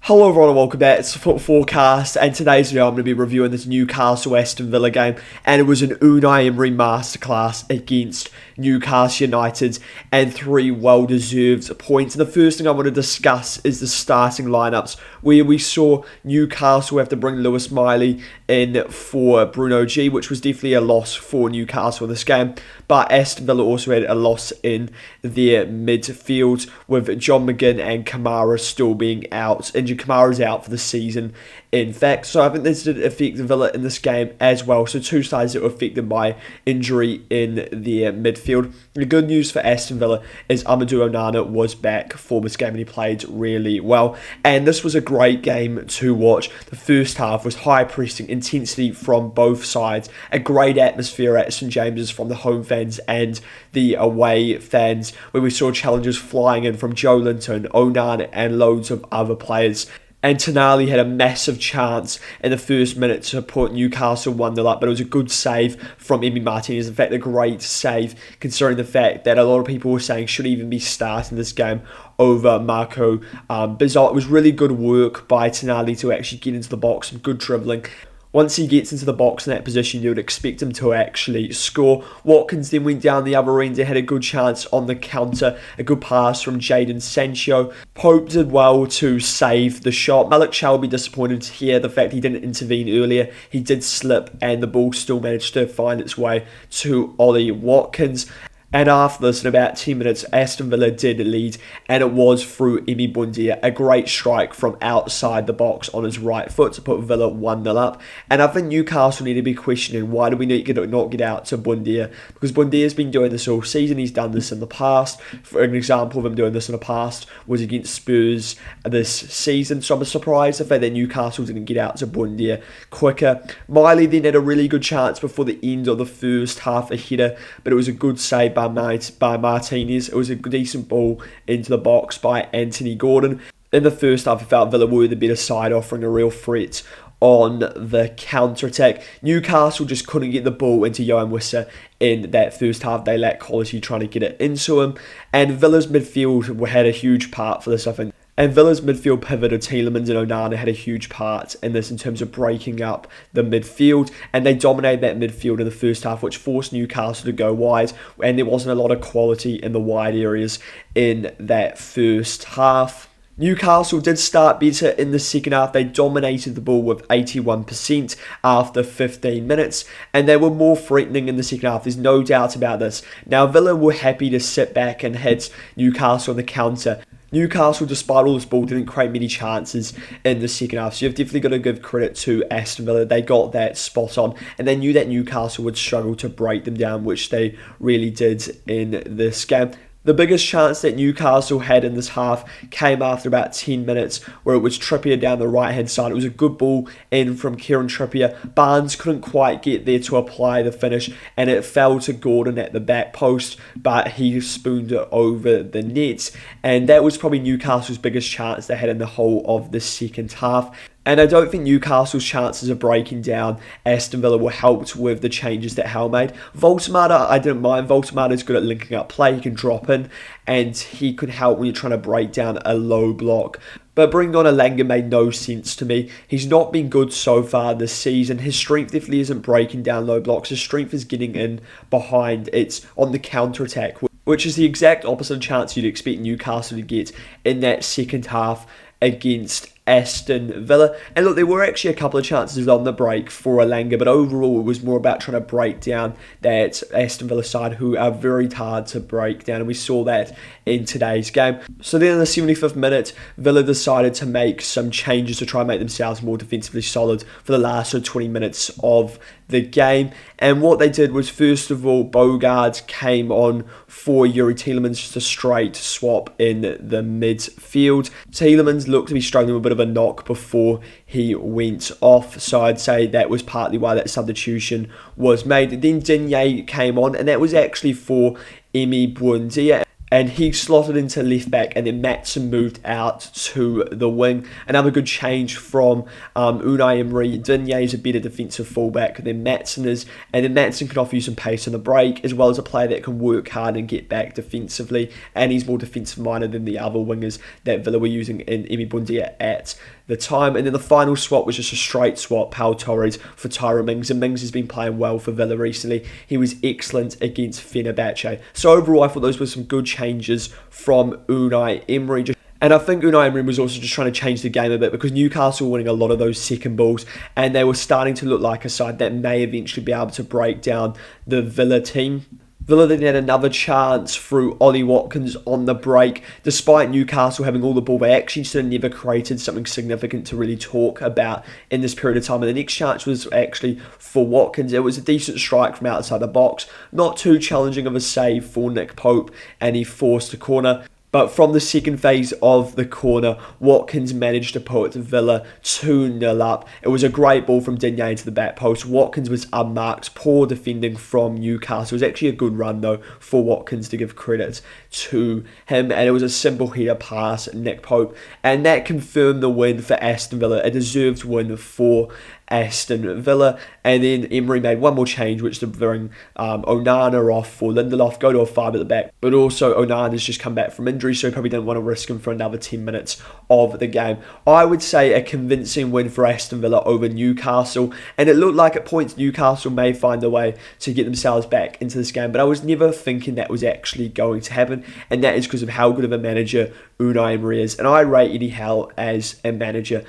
Hello everyone and welcome back to Foot Forecast, and today's video I'm going to be reviewing this Newcastle Aston Villa game, and it was an Unai Emery Masterclass against Newcastle United and 3 well-deserved points. And the first thing I want to discuss is the starting lineups, where we saw Newcastle have to bring Lewis Miley in for Bruno G, which was definitely a loss for Newcastle in this game, but Aston Villa also had a loss in their midfield with John McGinn and Kamara still being out. Kamara's out for the season, in fact. So I think this did affect Villa in this game as well. So two sides that were affected by injury in their midfield. The good news for Aston Villa is Amadou Onana was back for this game and he played really well. And this was a great game to watch. The first half was high pressing, intensity from both sides. A great atmosphere at St James's from the home fans and the away fans, where we saw challenges flying in from Joe Linton, Onana and loads of other players. And Tonali had a massive chance in the first minute to put Newcastle 1-0 up, but it was a good save from Emery Martinez. In fact, a great save, considering the fact that a lot of people were saying should even be starting this game over Marco Bizot. It was really good work by Tonali to actually get into the box, some good dribbling. Once he gets into the box in that position, you would expect him to actually score. Watkins then went down the other end and had a good chance on the counter. A good pass from Jadon Sancho. Pope did well to save the shot. Malik Shelby disappointed here. The fact he didn't intervene earlier. He did slip and the ball still managed to find its way to Ollie Watkins. And after this, in about 10 minutes, Aston Villa did lead, and it was through Emi Buendia, a great strike from outside the box on his right foot to put Villa 1-0 up. And I think Newcastle need to be questioning, why do we not get out to Buendia? Because Buendia's been doing this all season, he's done this in the past. For an example of him doing this in the past was against Spurs this season, so I'm surprised the fact that Newcastle didn't get out to Buendia quicker. Miley then had a really good chance before the end of the first half, a header, but it was a good save by Martinez. It was a decent ball into the box by Anthony Gordon. In the first half, I felt Villa were the better side, offering a real threat on the counter-attack. Newcastle just couldn't get the ball into Yohan Wissa in that first half. They lacked quality trying to get it into him. And Villa's midfield had a huge part for this, I think. And Villa's midfield pivot of Tielemans and Onana had a huge part in this in terms of breaking up the midfield. And they dominated that midfield in the first half, which forced Newcastle to go wide. And there wasn't a lot of quality in the wide areas in that first half. Newcastle did start better in the second half. They dominated the ball with 81% after 15 minutes, and they were more threatening in the second half. There's no doubt about this. Now, Villa were happy to sit back and hit Newcastle on the counter. Newcastle, despite all this ball, didn't create many chances in the second half. So you've definitely got to give credit to Aston Villa. They got that spot on, and they knew that Newcastle would struggle to break them down, which they really did in this game. The biggest chance that Newcastle had in this half came after about 10 minutes, where it was Trippier down the right-hand side. It was a good ball in from Kieran Trippier. Barnes couldn't quite get there to apply the finish, and it fell to Gordon at the back post, but he spooned it over the net. And that was probably Newcastle's biggest chance they had in the whole of the second half. And I don't think Newcastle's chances of breaking down Aston Villa were helped with the changes that Hal made. Voltemata, I didn't mind. Voltemata's good at linking up play. He can drop in and he could help when you're trying to break down a low block. But bringing on Elanga made no sense to me. He's not been good so far this season. His strength definitely isn't breaking down low blocks. His strength is getting in behind. It's on the counter-attack, which is the exact opposite chance you'd expect Newcastle to get in that second half against Aston Villa. And look, there were actually a couple of chances on the break for Elanga, but overall it was more about trying to break down that Aston Villa side, who are very hard to break down, and we saw that in today's game. So then in the 75th minute, Villa decided to make some changes to try and make themselves more defensively solid for the last 20 minutes of the game. And what they did was, first of all, Bogard came on for Yuri Tielemans, just a straight swap in the midfield. Tielemans looked to be struggling with a bit of a knock before he went off, so I'd say that was partly why that substitution was made. Then Digne came on, and that was actually for Emi Buendia, and he slotted into left back, and then Maatsen moved out to the wing. Another good change from Unai Emery. Digne is a better defensive fullback than Maatsen is, and then Maatsen can offer you some pace on the break, as well as a player that can work hard and get back defensively, and he's more defensive minded than the other wingers that Villa were using in Emi Buendia at the time. And then the final swap was just a straight swap, Pau Torres for Tyrone Mings. And Mings has been playing well for Villa recently. He was excellent against Fenerbahce. So overall, I thought those were some good changes from Unai Emery. And I think Unai Emery was also just trying to change the game a bit because Newcastle were winning a lot of those second balls and they were starting to look like a side that may eventually be able to break down the Villa team. Villa then had another chance through Ollie Watkins on the break. Despite Newcastle having all the ball, they actually still never created something significant to really talk about in this period of time. And the next chance was actually for Watkins. It was a decent strike from outside the box. Not too challenging of a save for Nick Pope, and he forced a corner. But from the second phase of the corner, Watkins managed to put Villa 2-0 up. It was a great ball from Digne into the back post. Watkins was unmarked. Poor defending from Newcastle. It was actually a good run, though, for Watkins, to give credit to him. And it was a simple header pass, Nick Pope. And that confirmed the win for Aston Villa. A deserved win for Aston Villa. And then Emery made one more change, which to bring Onana off for Lindelof, go to a 5 at the back. But also Onana's just come back from injury, so he probably didn't want to risk him for another 10 minutes of the game. I would say a convincing win for Aston Villa over Newcastle, and it looked like at points Newcastle may find a way to get themselves back into this game, but I was never thinking that was actually going to happen, and that is because of how good of a manager Unai Emery is. And I rate Eddie Howe as a manager,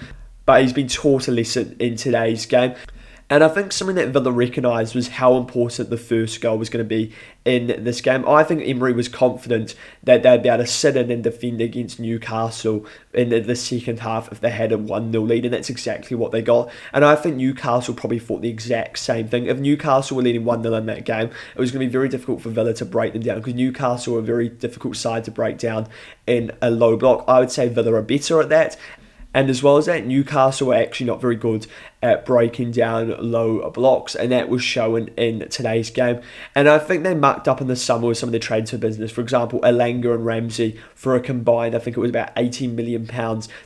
but he's been taught a lesson in today's game. And I think something that Villa recognised was how important the first goal was going to be in this game. I think Emery was confident that they'd be able to sit in and defend against Newcastle in the second half if they had a 1-0 lead, and that's exactly what they got. And I think Newcastle probably thought the exact same thing. If Newcastle were leading 1-0 in that game, it was going to be very difficult for Villa to break them down, because Newcastle are a very difficult side to break down in a low block. I would say Villa are better at that. And as well as that, Newcastle were actually not very good at breaking down low blocks, and that was shown in today's game. And I think they mucked up in the summer with some of the transfer business. For example, Elanga and Ramsey, for a combined, I think it was about £18 million.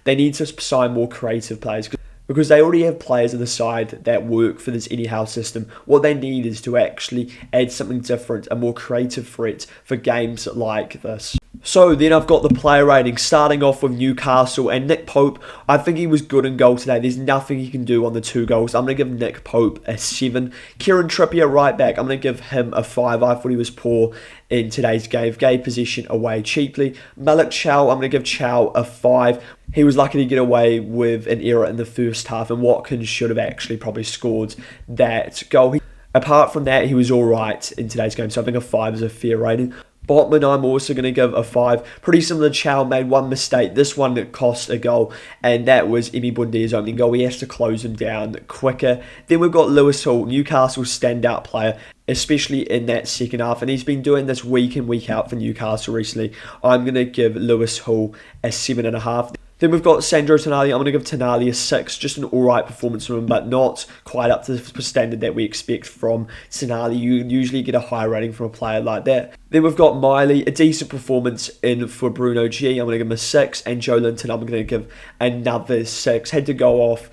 They need to sign more creative players, because they already have players on the side that work for this Eddie Howe system. What they need is to actually add something different, a more creative threat for games like this. So then I've got the player rating, starting off with Newcastle and Nick Pope. I think he was good in goal today. There's nothing he can do on the 2 goals. I'm going to give Nick Pope a 7. Kieran Trippier, right back, I'm going to give him a 5. I thought he was poor in today's game. Gave possession away cheaply. Malik Chow, I'm going to give Chow a 5. He was lucky to get away with an error in the first half, and Watkins should have actually probably scored that goal. Apart from that, he was alright in today's game, so I think a 5 is a fair rating. Botman, I'm also going to give a 5. Pretty similar to Chow, made one mistake. This one that cost a goal, and that was Emi Bundia's opening goal. He has to close him down quicker. Then we've got Lewis Hall, Newcastle's standout player, especially in that second half, and he's been doing this week in, week out for Newcastle recently. I'm going to give Lewis Hall a 7.5. Then we've got Sandro Tonali. I'm going to give Tonali a 6. Just an alright performance from him, but not quite up to the standard that we expect from Tonali. You usually get a higher rating from a player like that. Then we've got Miley, a decent performance in for Bruno G. I'm going to give him a 6. And Joe Linton, I'm going to give another 6. Had to go off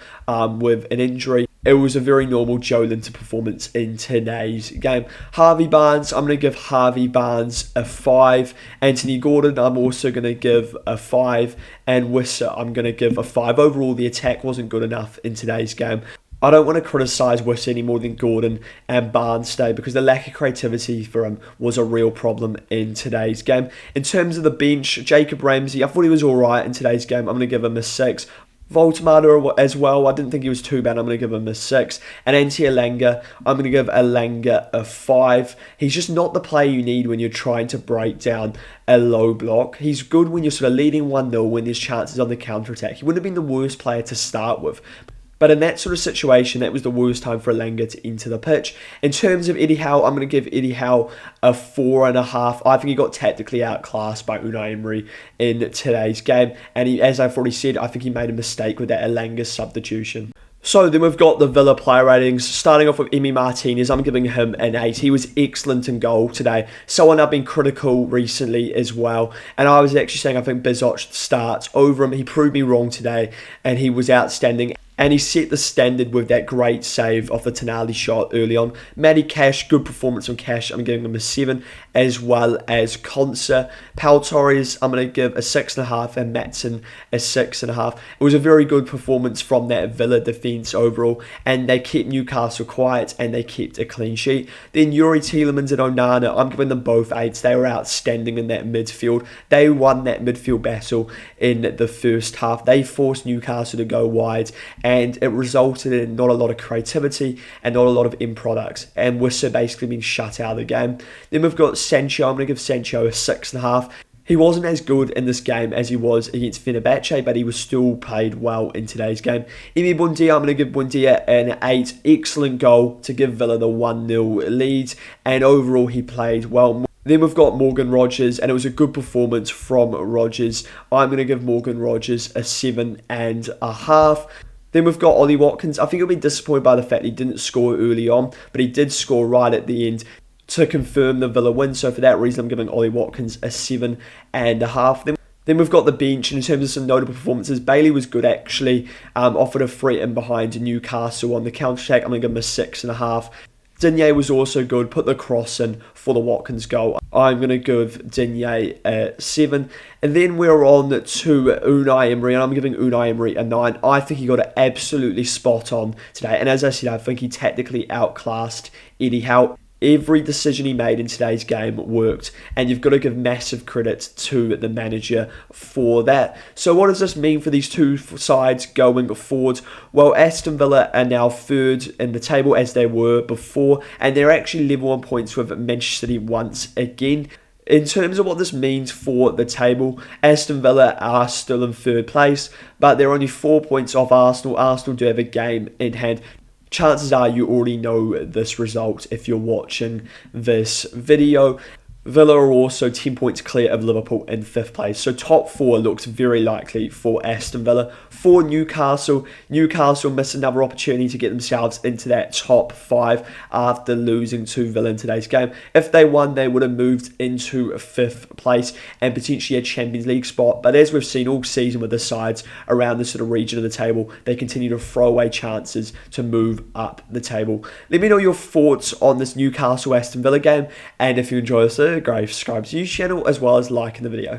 with an injury. It was a very normal Joe Linton performance in today's game. Harvey Barnes, I'm going to give Harvey Barnes a 5. Anthony Gordon, I'm also going to give a 5. And Wissa, I'm going to give a 5. Overall, the attack wasn't good enough in today's game. I don't want to criticise Wissa any more than Gordon and Barnes today, because the lack of creativity for him was a real problem in today's game. In terms of the bench, Jacob Ramsey, I thought he was alright in today's game. I'm going to give him a 6. Voltemada as well, I didn't think he was too bad. I'm going to give him a 6. And Ante Elanga, I'm going to give Elanga a 5. He's just not the player you need when you're trying to break down a low block. He's good when you're sort of leading 1-0 when there's chances on the counter-attack. He wouldn't have been the worst player to start with. But in that sort of situation, that was the worst time for Elanga to enter the pitch. In terms of Eddie Howe, I'm going to give Eddie Howe a 4.5. I think he got tactically outclassed by Unai Emery in today's game. And he, as I've already said, I think he made a mistake with that Elanga substitution. So then we've got the Villa player ratings. Starting off with Emi Martinez, I'm giving him an 8. He was excellent in goal today. Someone I've been critical recently as well. And I was actually saying I think Bizoc starts over him. He proved me wrong today, and he was outstanding. and he set the standard with that great save off the Tonali shot early on. Matty Cash, good performance from Cash. I'm giving him a 7, as well as Conser. Pau Torres, I'm going to give a 6.5, and Matson a 6.5. It was a very good performance from that Villa defence overall, and they kept Newcastle quiet and they kept a clean sheet. Then Yuri Tielemans and Onana, I'm giving them both 8s. They were outstanding in that midfield. They won that midfield battle in the first half. They forced Newcastle to go wide, and it resulted in not a lot of creativity and not a lot of end products, and Wissa basically being shut out of the game. Then we've got Sancho. I'm going to give Sancho a 6.5. He wasn't as good in this game as he was against Fenerbahce, but he was still played well in today's game. Emi Buendia, I'm going to give Buendia an 8. Excellent goal to give Villa the 1-0 lead, and overall he played well. Then we've got Morgan Rogers, and it was a good performance from Rogers. I'm going to give Morgan Rogers a 7.5. Then we've got Ollie Watkins. I think he'll be disappointed by the fact he didn't score early on, but he did score right at the end to confirm the Villa win. So for that reason, I'm giving Ollie Watkins a 7.5. Then we've got the bench, and in terms of some notable performances, Bailey was good actually, offered a threat in behind Newcastle on the counter-attack. I'm going to give him a 6.5. Digne was also good, put the cross in for the Watkins goal. I'm going to give Digne a 7. And then we're on to Unai Emery, and I'm giving Unai Emery a 9. I think he got it absolutely spot on today. And as I said, I think he tactically outclassed Eddie Howe. Every decision he made in today's game worked, and you've got to give massive credit to the manager for that. So what does this mean for these two sides going forward? Well, Aston Villa are now third in the table as they were before, and they're actually level on points with Manchester City once again. In terms of what this means for the table, Aston Villa are still in third place, but they're only 4 points off Arsenal. Arsenal do have a game in hand. Chances are you already know this result if you're watching this video. Villa are also 10 points clear of Liverpool in 5th place. So top 4 looks very likely for Aston Villa. For Newcastle, Newcastle missed another opportunity to get themselves into that top 5 after losing to Villa in today's game. If they won, they would have moved into 5th place and potentially a Champions League spot. But as we've seen all season with the sides around this sort of region of the table, they continue to throw away chances to move up the table. Let me know your thoughts on this Newcastle-Aston Villa game, and if you enjoy this, great, subscribe to the channel as well as liking the video.